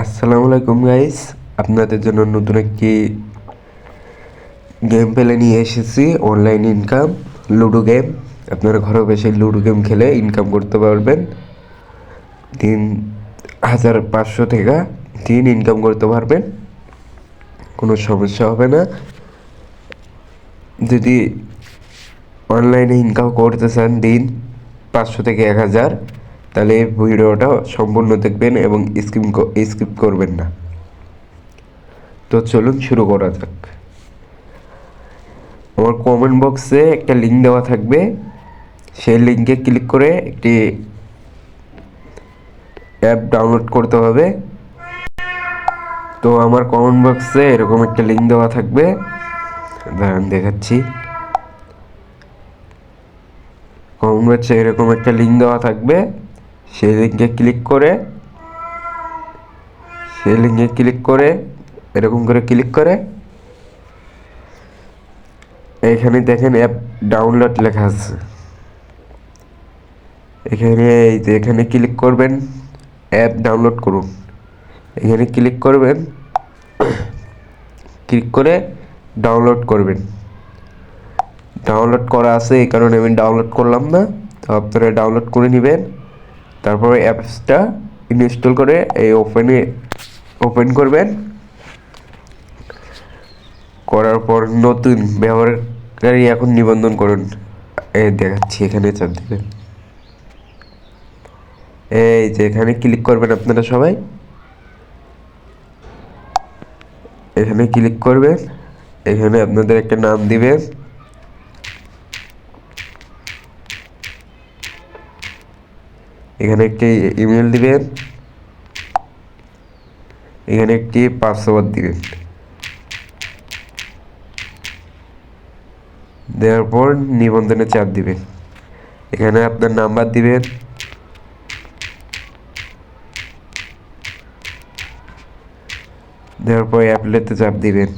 আসসালামু আলাইকুম গাইস, আপনাদের জন্য নতুন একটি গেম প্লে নিয়ে এসেছি। Online income ludo game. আপনারা ঘরে বসে লুডো গেম খেলে ইনকাম করতে পারবেন। 3,500 টাকা দিন ইনকাম করতে পারবেন, কোনো সমস্যা হবে না। যদি অনলাইনে ইনকাম করতে চান দিন 500 থেকে 1,000, তাহলে এই ভিডিওটা সম্পূর্ণ দেখবেন এবং স্কিপ করবেন না। তো চলুন শুরু করা যাক। আমার কমেন্ট বক্সে একটা লিঙ্ক দেওয়া থাকবে, সেই লিঙ্কে ক্লিক করে একটি অ্যাপ ডাউনলোড করতে হবে। তো আমার কমেন্ট বক্সে এরকম একটা লিঙ্ক দেওয়া থাকবে, দাঁড়ান দেখাচ্ছি। কমেন্ট বক্সে এরকম একটা লিঙ্ক দেওয়া থাকবে, সেই লিঙ্কে ক্লিক করে এরকম করে ক্লিক করে এখানে দেখেন অ্যাপ ডাউনলোড লেখা আছে। এখানে ক্লিক করবেন, অ্যাপ ডাউনলোড করুন। এখানে ক্লিক করবেন, ক্লিক করে ডাউনলোড করবেন। ডাউনলোড করা আছে, এই কারণে আমি ডাউনলোড করলাম না। তো আপনারা ডাউনলোড করে নেবেন। তারপরে অ্যাপসটা ইনস্টল করে এই ওপেন করবেন। করার পর নতুন ব্যবহারকারী এখন নিবন্ধন করুন। এই দেখাচ্ছি, এখানে চাপ দেবেন। এই যে এখানে ক্লিক করবেন আপনারা সবাই। এখানে ক্লিক করবেন, এখানে আপনাদের একটা নাম দিবেন। এখানে একটি ইমেল দিবেন, এখানে একটি পাসওয়ার্ড দিবেন। দেওয়ার পর নিবন্ধনে চাপ দিবেন। এখানে আপনার নাম্বার দিবেন। দেওয়ার পর অ্যাপ্লাইতে চাপ দিবেন,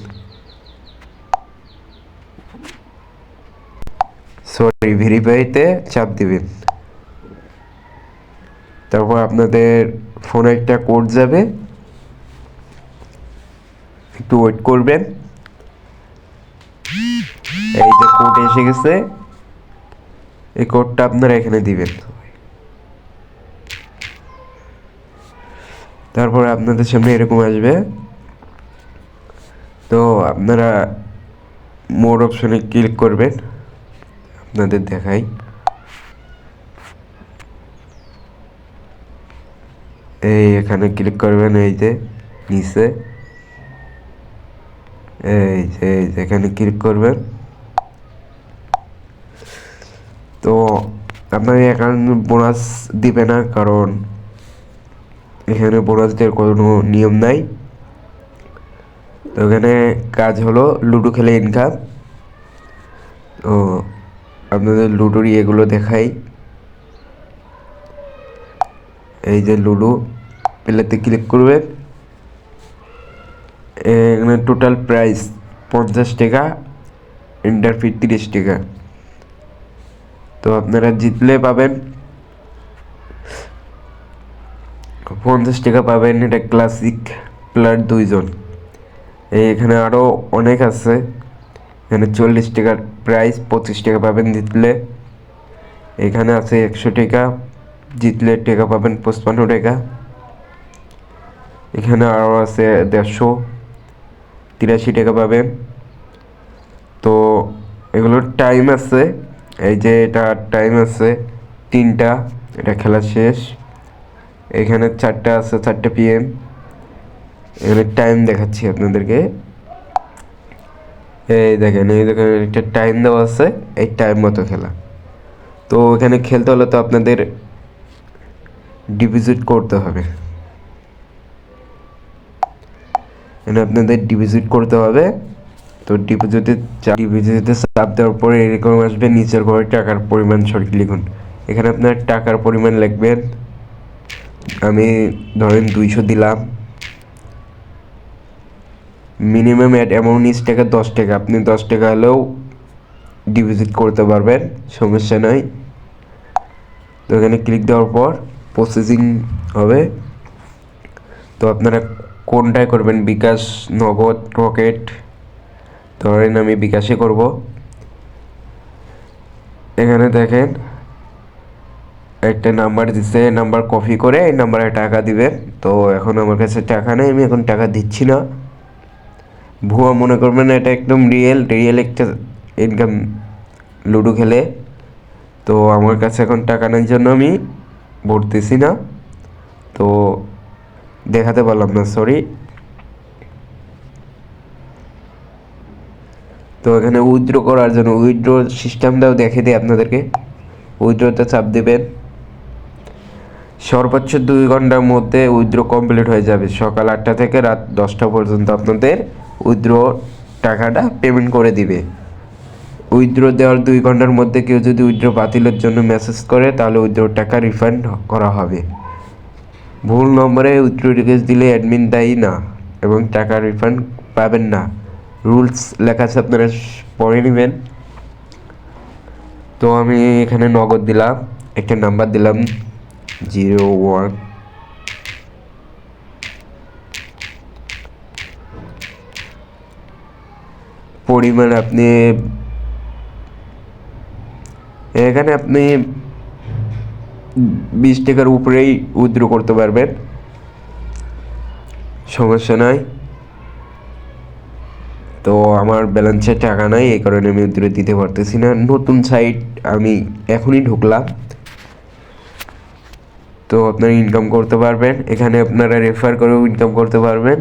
ভেরিফাইতে চাপ দিবেন। তারপর আপনাদের ফোনে একটা কোড যাবে, একটু ওয়েট করবেন। এই যে কোড এসে গেছে, এই কোডটা আপনারা এখানে দিবেন। তারপর আপনাদের সামনে এরকম আসবে। তো আপনারা মোর অপশনে ক্লিক করবেন। আপনাদের দেখাই, এই এখানে ক্লিক করবেন। এই যে নিচে এই যে এখানে ক্লিক করবেন। তো আপনার অ্যাকাউন্ট বোনাস দিবে না, কারণ এখানে বোনাস দেওয়ার কোনো নিয়ম নাই। তো এখানে কাজ হলো লুডো খেলে ইনকাম। তো আপনাদের লুডোর এগুলো দেখাই। এই যে লুডো প্লেতে ক্লিক করবেন। এখানে টোটাল প্রাইস 50 টাকা, এন্টার ফি 30 টাকা। তো আপনারা জিতলে পাবেন 50 টাকা পাবেন। এটা ক্লাসিক প্লেয়ার 2 জন। এখানে আরও অনেক আছে। এখানে 40 টাকার প্রাইস, 25 টাকা পাবেন জিতলে। এখানে আছে 100 টাকা, জিতলে টাকা পাবেন 55 টাকা। এখানে আরও আছে 150, 83 টাকা পাবেন। তো এগুলোর টাইম আছে, এই যে এটা টাইম আছে 3টা, এটা খেলা শেষ। এখানে 4টা আছে, 4টা PM। এখানে টাইম দেখাচ্ছি আপনাদেরকে। এই দেখেন একটা টাইম দেওয়া আছে, এই টাইম মতো খেলা। তো এখানে খেলতে হলে তো আপনাদের ডিপোজিট করতে হবে। এখানে আপনাদের ডিপোজিট করতে হবে। তো ডিপোজিটে চাপ দেওয়ার পরে এরকম আসবে, নিচের ঘরে টাকার পরিমাণ সঠিক লিখুন। এখানে আপনার টাকার পরিমাণ লিখবেন। আমি ধরেন 200 দিলাম। মিনিমাম অ্যামাউন্ট ইজ টাকা 10 টাকা। আপনি 10 টাকা হলেও ডিপোজিট করতে পারবেন, সমস্যা নাই। তো এখানে ক্লিক দেওয়ার পর প্রসেসিং হবে। তো আপনারা কোনটায় করবেন, বিকাশ, নগদ, রকেট? ধরেন আমি বিকাশে করব। এখানে দেখেন একটা নাম্বার দিচ্ছে, নাম্বার কপি করে এই নাম্বারে টাকা দিবেন। তো এখন আমার কাছে টাকা নেই, আমি এখন টাকা দিচ্ছি না। ভুয়া মনে করবেন না, এটা একদম রিয়েল একটা ইনকাম লুডো খেলে। তো আমার কাছে এখন টাকা নেই জন্য আমি ভরতেছি না, তো দেখাতে পারলাম না, সরি। তো এখানে উইথড্র করার জন্য উইথড্র সিস্টেমটাও দেখে দিই আপনাদেরকে। উইথড্রতে চাপ দেবেন, সর্বোচ্চ 2 ঘন্টার মধ্যে উইথড্র কমপ্লিট হয়ে যাবে। সকাল 8টা থেকে রাত 10টা পর্যন্ত আপনাদের উইথড্র টাকাটা পেমেন্ট করে দিবে। উইথড্র দেওয়ার 2 ঘন্টার মধ্যে কেউ যদি উইথড্র বাতিলের জন্য মেসেজ করে, তাহলে উইথড্র টাকা রিফান্ড করা হবে। ভুল নম্বরে উইথড্র রিকোয়েস্ট দিলে অ্যাডমিন দায়ী না এবং টাকা রিফান্ড পাবেন না। রুলস লেখা আছে, আপনারা পড়ে নেবেন। তো আমি এখানে নগদ দিলাম, একটা নাম্বার দিলাম 01। পরিমাণ আপনি এখানে 20 টাকার উপরেই উইথড্র করতে পারবেন, সমস্যা নাই। তো আমার ব্যালেন্সে টাকা নাই, এই কারণে আমি উইথড্র দিতে পারতেছি না। নতুন সাইট আমি এখনই ঢুকলাম। তো আপনারা ইনকাম করতে পারবেন, এখানে আপনারা রেফার করেও ইনকাম করতে পারবেন।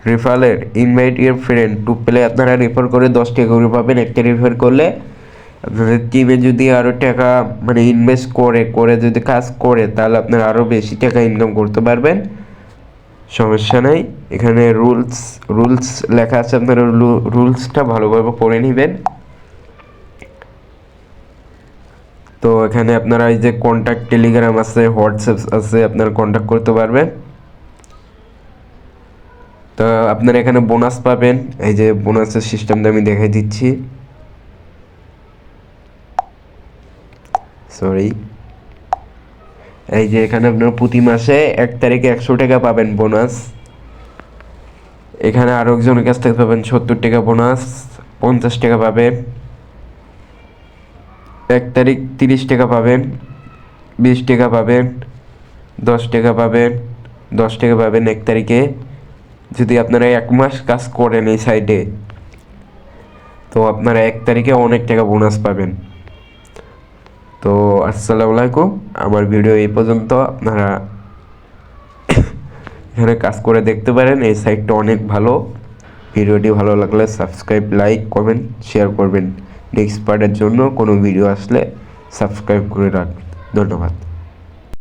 রেফারের invite your friend to play, আপনারা রেফার করে 10 টাকা করে পাবেন। একটা রেফার করলে আপনাদের টিমে যদি আরও টাকা ইনভেস্ট করে যদি কাজ করে, তাহলে আপনারা আরও বেশি টাকা ইনকাম করতে পারবেন, সমস্যা নাই। এখানে রুলস লেখা আছে, আপনারা রুলসটা ভালোভাবে পড়ে নেবেন। তো এখানে আপনারা এই যে কন্ট্যাক্ট, টেলিগ্রাম আছে, হোয়াটসঅ্যাপ আছে, আপনারা কন্ট্যাক্ট করতে পারবেন। তো আপনারা এখানে বোনাস পাবেন, এই যে বোনাসের সিস্টেমটা আমি দেখাই দিচ্ছি, সরি। এই যে এখানে আপনারা প্রতি মাসে 1 তারিখে 100 টাকা পাবেন বোনাস। এখানে আরও একজনের কাছ থেকে পাবেন 70 টাকা বোনাস, 50 টাকা পাবেন। 1 তারিখ 30 টাকা পাবেন, 20 টাকা পাবেন, 10 টাকা পাবেন, 10 টাকা পাবেন 1 তারিখে। যদি আপনারা 1 মাস কাজ করেন এই সাইডে, তো আপনারা 1 তারিখে অনেক টাকা বোনাস পাবেন। তো আসসালামু আলাইকুম, আমার ভিডিও এই পর্যন্ত। আপনারা এখানে কাজ করে দেখতে পারেন, এই সাইটটা অনেক ভালো। ভিডিওটি ভালো লাগলে সাবস্ক্রাইব, লাইক, কমেন্ট, শেয়ার করবেন। নেক্সট পার্টের জন্য কোনো ভিডিও আসলে সাবস্ক্রাইব করে রাখবেন। ধন্যবাদ।